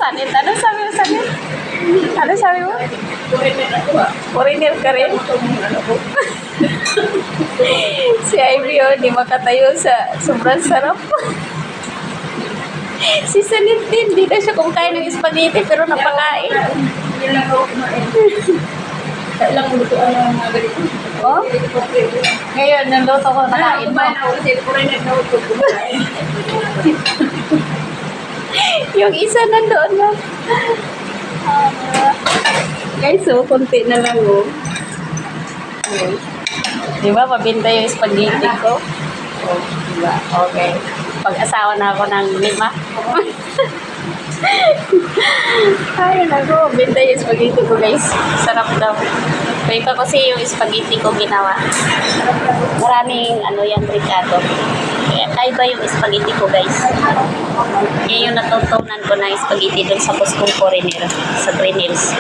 Sanit. Ano sabi mo, Sanit? Ano sabi mo? Foreigner ka rin? Si Ivy, oh, di makatayo sa sobrang sarap. Si Sanit din, di na siya kumakain ng spaghetti pero napakain. Ilang lutuan ang mga ganito. Oh? Ngayon, naluto ko, nakain mo. Yung isa nandoon na. Guys, so, konti na lang, oh. Okay. Di ba, mabinta yung spaghetti ko? Oh, di ba? Okay. Pag-asawa na ako ng 5. Ay, naku, binta yung spaghetti ko, guys. Sarap daw. Kaya pa kasi yung spaghetti ko ginawa. Maraming, yan, ricado. Kaya kaiba yung spaghetti ko, guys. Yan yung natutunan ko na spaghetti dun sa Costco Foreigner, sa Green Hills.